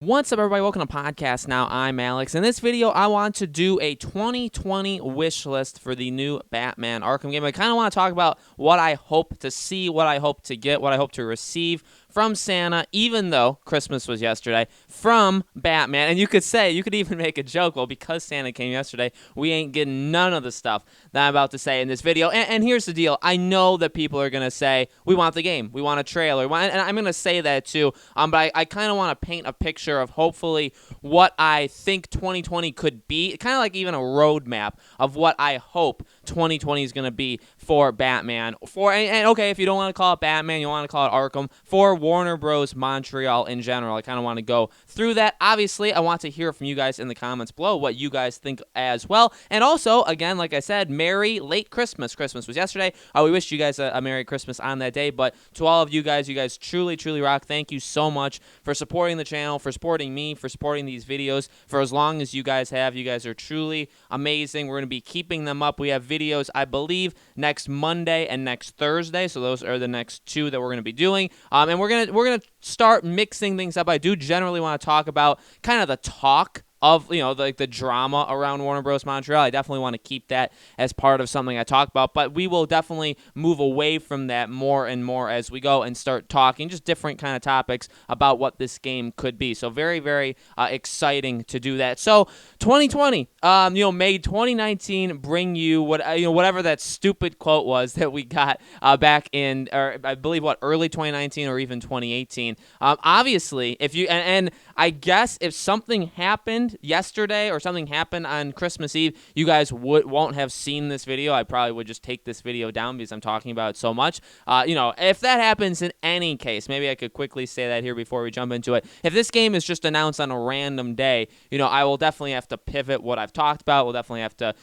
What's up, everybody? Welcome to Podcast Now. I'm Alex. In this video, I want to do a 2020 wish list for the new Batman Arkham game. I kind of want to talk about what I hope to see, what I hope to get, what I hope to receive from Santa, even though Christmas was yesterday, from Batman. And you could even make a joke, well, because Santa came yesterday, we ain't getting none of the stuff that I'm about to say in this video. And here's the deal. I know that people are going to say, we want the game, we want a trailer, and I'm going to say that too, but I kind of want to paint a picture of hopefully what I think 2020 could be, kind of like even a roadmap of what I hope 2020 is going to be for Batman. And okay, if you don't want to call it Batman, you want to call it Arkham, for Warner Bros. Montreal in general. I kind of want to go through that. Obviously, I want to hear from you guys in the comments below what you guys think as well. And also, again, like I said, Merry late Christmas. Christmas was yesterday. We wish you guys a Merry Christmas on that day. But to all of you guys truly, truly rock. Thank you so much for supporting the channel, for supporting me, for supporting these videos for as long as you guys have. You guys are truly amazing. We're going to be keeping them up. We have videos, I believe, next Monday and next Thursday. So those are the next two that we're going to be doing. And we're gonna start mixing things up. I do generally want to talk about kind of the talk of, the drama around Warner Bros. Montreal. I definitely want to keep that as part of something I talk about, but we will definitely move away from that more and more as we go and start talking just different kind of topics about what this game could be. So very, very exciting to do that. So 2020, may 2019 bring you whatever that stupid quote was that we got back in, or I believe early 2019 or even 2018. Obviously, if you and I guess if something happened yesterday or something happened on Christmas Eve, you guys won't have seen this video. I probably would just take this video down because I'm talking about it so much. If that happens in any case, maybe I could quickly say that here before we jump into it. If this game is just announced on a random day, I will definitely have to pivot what I've talked about. We'll definitely have to,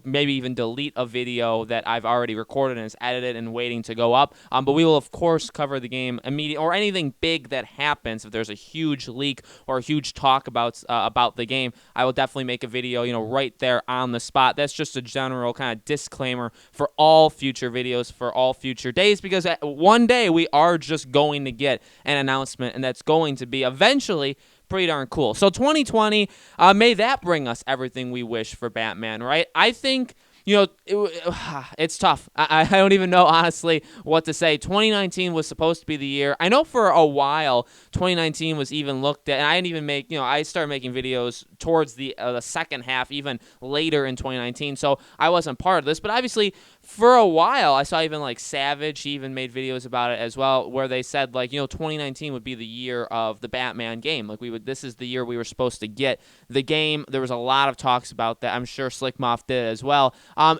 maybe even delete a video that I've already recorded and is edited and waiting to go up. But we will, of course, cover the game immediately, or anything big that happens. If there's a huge leak or a huge talk about the game, I will definitely make a video, right there on the spot. That's just a general kind of disclaimer for all future videos, for all future days, because one day we are just going to get an announcement, and that's going to be eventually pretty darn cool. So 2020, may that bring us everything we wish for Batman, right? I think it's tough. I don't even know, honestly, what to say. 2019 was supposed to be the year. I know for a while, 2019 was even looked at, and I didn't even make, I started making videos towards the second half, even later in 2019, so I wasn't part of this. But obviously, for a while, I saw even like Savage, he even made videos about it as well, where they said, 2019 would be the year of the Batman game. This is the year we were supposed to get the game. There was a lot of talks about that. I'm sure Slick Moth did as well.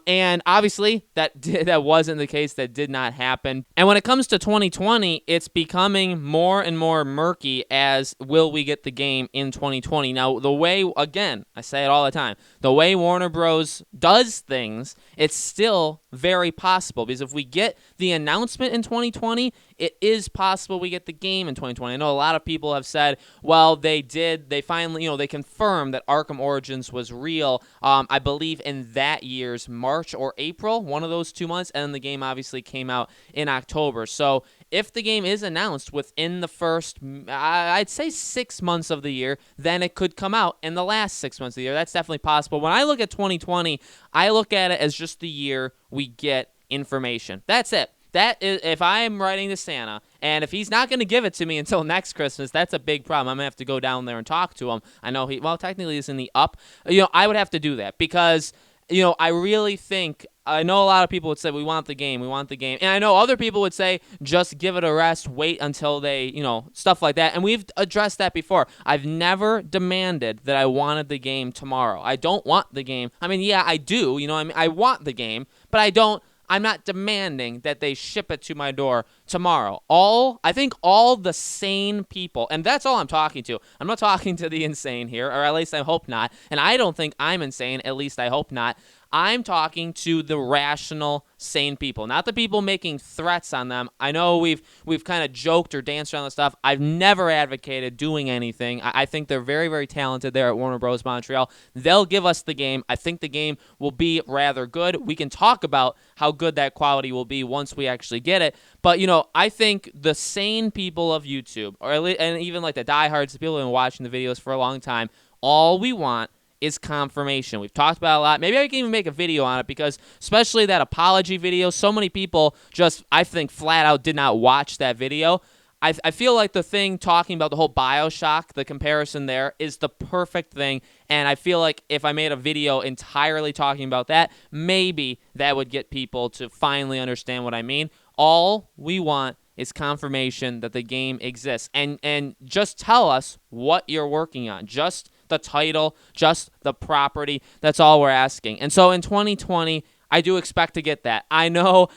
And obviously, that wasn't the case. That did not happen. And when it comes to 2020, it's becoming more and more murky as will we get the game in 2020. Now, the way, again, I say it all the time, the way Warner Bros. Does things, it's still very possible, because if we get the announcement in 2020, it is possible we get the game in 2020. I know a lot of people have said, well, they finally, they confirmed that Arkham Origins was real, I believe in that year's March or April, one of those 2 months, and the game obviously came out in October. So if the game is announced within the first, I'd say 6 months of the year, then it could come out in the last 6 months of the year. That's definitely possible. When I look at 2020, I look at it as just the year we get information. That's it. That is, if I'm writing to Santa, and if he's not going to give it to me until next Christmas, that's a big problem. I'm going to have to go down there and talk to him. I know technically he's in the up. I would have to do that because, I really think, I know a lot of people would say, we want the game. And I know other people would say, just give it a rest, wait until they, stuff like that. And we've addressed that before. I've never demanded that I wanted the game tomorrow. I don't want the game. I mean, yeah, I do. I want the game, but I'm not demanding that they ship it to my door tomorrow. I think all the sane people, and that's all I'm talking to. I'm not talking to the insane here, or at least I hope not. And I don't think I'm insane, at least I hope not. I'm talking to the rational, sane people, not the people making threats on them. I know we've kind of joked or danced around the stuff. I've never advocated doing anything. I think they're very, very talented there at Warner Bros. Montreal. They'll give us the game. I think the game will be rather good. We can talk about how good that quality will be once we actually get it. But, I think the sane people of YouTube, and even like the diehards, the people who have been watching the videos for a long time, all we want is confirmation. We've talked about it a lot. Maybe I can even make a video on it because especially that apology video, so many people just, I think, flat out did not watch that video. I feel like the thing talking about the whole BioShock, the comparison there, is the perfect thing, and I feel like if I made a video entirely talking about that, maybe that would get people to finally understand what I mean. All we want is confirmation that the game exists, and just tell us what you're working on. Just the title, just the property. That's all we're asking. And so in 2020, I do expect to get that. I know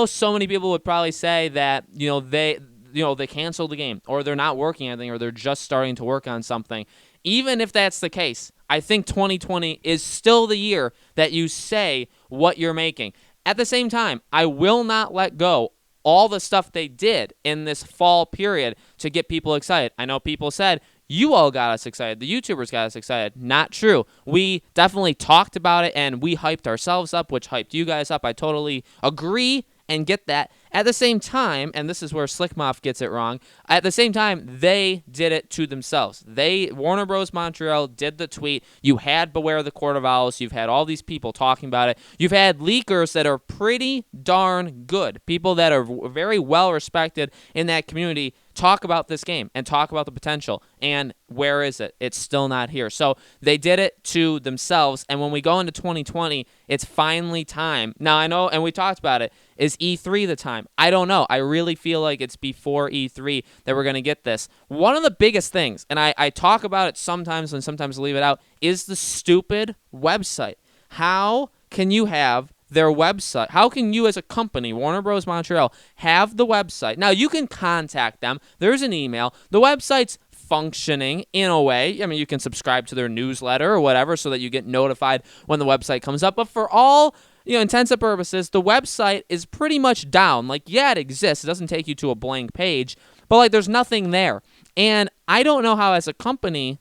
so many people would probably say that, they canceled the game, or they're not working on anything, or they're just starting to work on something. Even if that's the case, I think 2020 is still the year that you say what you're making. At the same time, I will not let go all the stuff they did in this fall period to get people excited. I know people said, you all got us excited. The YouTubers got us excited. Not true. We definitely talked about it, and we hyped ourselves up, which hyped you guys up. I totally agree and get that. At the same time, and this is where Slickmoff gets it wrong, at the same time, they did it to themselves. Warner Bros. Montreal did the tweet. You had Beware the Court of Owls. You've had all these people talking about it. You've had leakers that are pretty darn good, people that are very well respected in that community, talk about this game and talk about the potential. And where is it? It's still not here. So they did it to themselves. And when we go into 2020, it's finally time. Now, I know, and we talked about it, is E3 the time? I don't know. I really feel like it's before E3 that we're going to get this. One of the biggest things, and I talk about it sometimes and sometimes leave it out, is the stupid website. How can you have their website? How can you as a company, Warner Bros. Montreal, have the website? Now, you can contact them. There's an email. The website's functioning in a way. I mean, you can subscribe to their newsletter or whatever so that you get notified when the website comes up. But for all intents and purposes, the website is pretty much down. Like, yeah, it exists. It doesn't take you to a blank page, but like there's nothing there. And I don't know how as a company,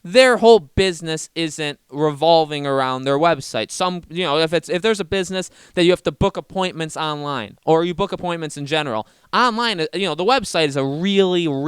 their whole business isn't revolving around their website. If there's a business that you have to book appointments online, or you book appointments in general, online, the website is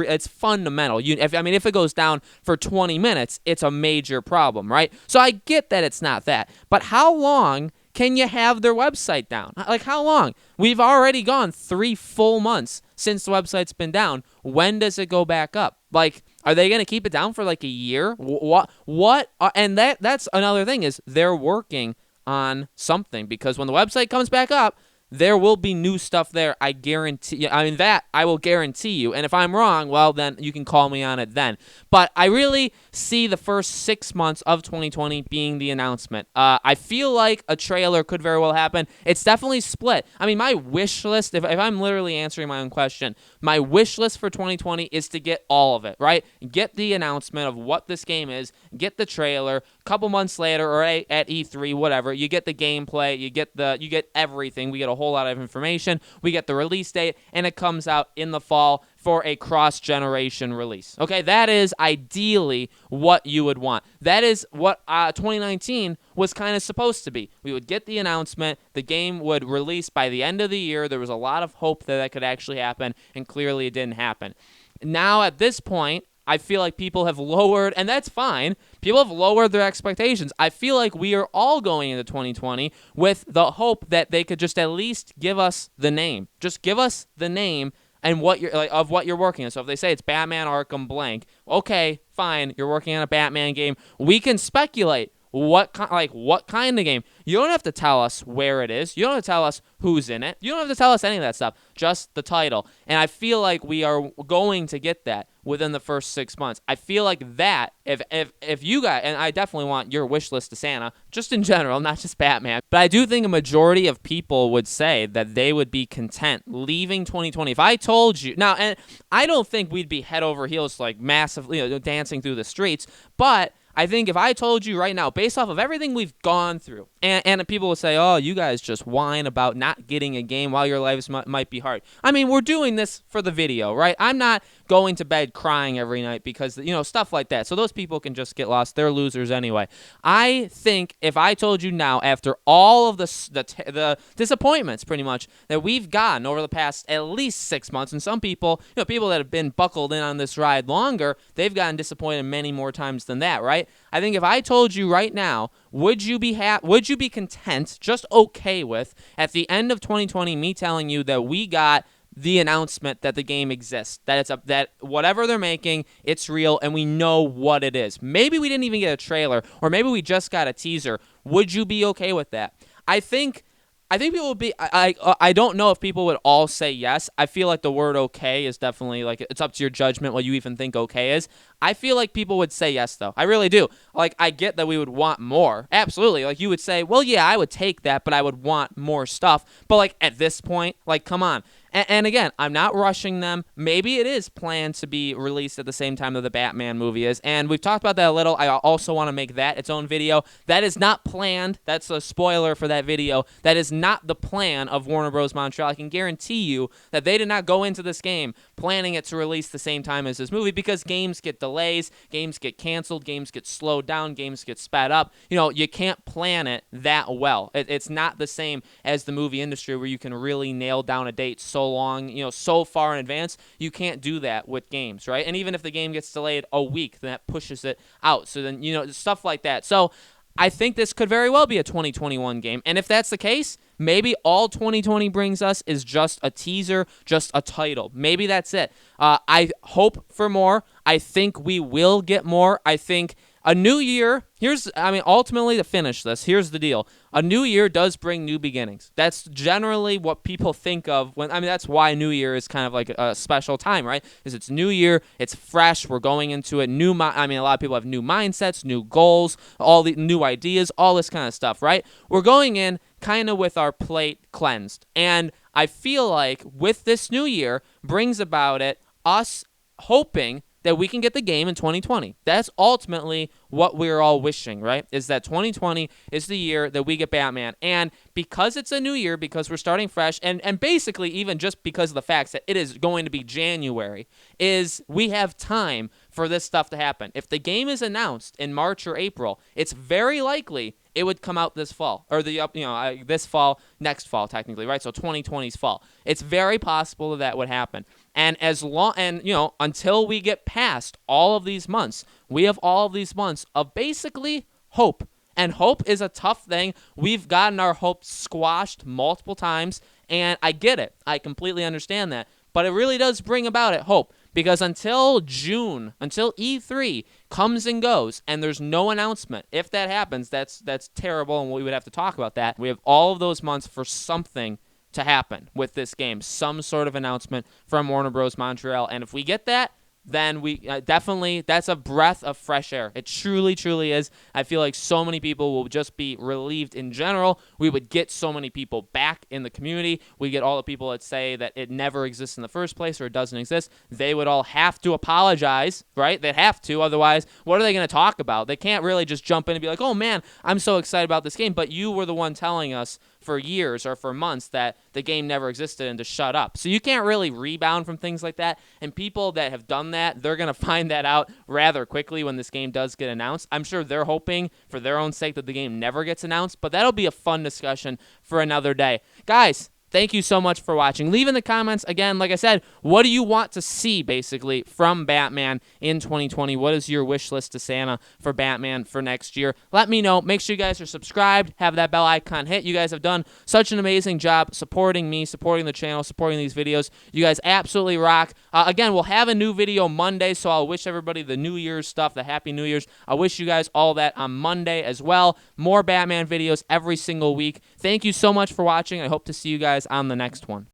it's fundamental. If it goes down for 20 minutes, it's a major problem, right? So I get that it's not that, but how long can you have their website down? Like, how long? We've already gone 3 full months since the website's been down. When does it go back up? Like, are they going to keep it down for like a year? What? And that's another thing, is they're working on something, because when the website comes back up, there will be new stuff there. I guarantee you. That I will guarantee you. And if I'm wrong, well, then you can call me on it then. But I really see the first 6 months of 2020 being the announcement. I feel like a trailer could very well happen. It's definitely split. My wish list, if I'm literally answering my own question, my wish list for 2020 is to get all of it, right? Get the announcement of what this game is, get the trailer, a couple months later, or at E3, whatever, you get the gameplay, you get everything. We get a whole lot of information. We get the release date, and it comes out in the fall for a cross-generation release. Okay, that is ideally what you would want. That is what 2019 was kind of supposed to be. We would get the announcement, the game would release by the end of the year. There was a lot of hope that could actually happen, and clearly it didn't happen. Now, at this point, I feel like people have lowered, and that's fine, people have lowered their expectations. I feel like we are all going into 2020 with the hope that they could just at least give us the name. Just give us the name and what you're working on. So if they say it's Batman Arkham blank, okay, fine, you're working on a Batman game. We can speculate what kind of game. You don't have to tell us where it is. You don't have to tell us who's in it. You don't have to tell us any of that stuff. Just the title. And I feel like we are going to get that within the first 6 months. I feel like that, if you guys, and I definitely want your wish list to Santa, just in general, not just Batman, but I do think a majority of people would say that they would be content leaving 2020. If I told you, now, and I don't think we'd be head over heels, like massively dancing through the streets, but I think if I told you right now, based off of everything we've gone through, and people will say, oh, you guys just whine about not getting a game while your lives might be hard. I mean, we're doing this for the video, right? I'm not going to bed crying every night because, stuff like that. So those people can just get lost. They're losers anyway. I think if I told you now, after all of the disappointments pretty much that we've gotten over the past at least 6 months, and some people, people that have been buckled in on this ride longer, they've gotten disappointed many more times than that, right? I think if I told you right now, would you be content, just okay with, at the end of 2020, me telling you that we got the announcement that the game exists, that whatever they're making, it's real, and we know what it is. Maybe we didn't even get a trailer, or maybe we just got a teaser. Would you be okay with that? I think people would be. I don't know if people would all say yes. I feel like the word okay is definitely, like, it's up to your judgment what you even think okay is. I feel like people would say yes, though. I really do. Like, I get that we would want more. Absolutely. Like, you would say, well, yeah, I would take that, but I would want more stuff. But, like, at this point, like, come on. And again, I'm not rushing them. Maybe it is planned to be released at the same time that the Batman movie is. And we've talked about that a little. I also want to make that its own video. That is not planned. That's a spoiler for that video. That is not the plan of Warner Bros. Montreal. I can guarantee you that they did not go into this game planning it to release the same time as this movie, because games get delays, games get canceled, games get slowed down, games get sped up. You can't plan it that well. It's not the same as the movie industry where you can really nail down a date so long, so far in advance. You can't do that with games, right? And even if the game gets delayed a week, then that pushes it out. So then, stuff like that. So I think this could very well be a 2021 game. And if that's the case, maybe all 2020 brings us is just a teaser, just a title. Maybe that's it. I hope for more. I think we will get more. I think a new year, ultimately, to finish this, here's the deal. A new year does bring new beginnings. That's generally what people think of that's why New Year is kind of like a special time, right? Because it's New Year, it's fresh, we're going into it. A lot of people have new mindsets, new goals, all the new ideas, all this kind of stuff, right? We're going in kind of with our plate cleansed. And I feel like with this new year brings about it us hoping that we can get the game in 2020. That's ultimately what we're all wishing, right? Is that 2020 is the year that we get Batman. And because it's a new year, because we're starting fresh, and basically even just because of the fact that it is going to be January, is we have time for this stuff to happen. If the game is announced in March or April, it's very likely it would come out this fall, or this fall, next fall, technically, right? So 2020's fall. It's very possible that would happen. And until we get past all of these months, we have all of these months of basically hope. And hope is a tough thing. We've gotten our hope squashed multiple times, and I get it. I completely understand that. But it really does bring about it hope. Because until June, until E3 comes and goes, and there's no announcement, if that happens, that's terrible, and we would have to talk about that. We have all of those months for something to happen with this game, some sort of announcement from Warner Bros. Montreal. And if we get that, then we definitely, that's a breath of fresh air. It truly, truly is. I feel like so many people will just be relieved in general. We would get so many people back in the community. We get all the people that say that it never exists in the first place or it doesn't exist. They would all have to apologize, right? They'd have to. Otherwise, what are they going to talk about? They can't really just jump in and be like, oh man, I'm so excited about this game. But you were the one telling us for years or for months that the game never existed and to shut up. So you can't really rebound from things like that. And people that have done that, they're going to find that out rather quickly when this game does get announced. I'm sure they're hoping for their own sake that the game never gets announced, but that'll be a fun discussion for another day. Guys, thank you so much for watching. Leave in the comments, again, like I said, what do you want to see, basically, from Batman in 2020? What is your wish list to Santa for Batman for next year? Let me know. Make sure you guys are subscribed. Have that bell icon hit. You guys have done such an amazing job supporting me, supporting the channel, supporting these videos. You guys absolutely rock. Again, we'll have a new video Monday, so I'll wish everybody the New Year's stuff, the Happy New Year's. I wish you guys all that on Monday as well. More Batman videos every single week. Thank you so much for watching. I hope to see you guys on the next one.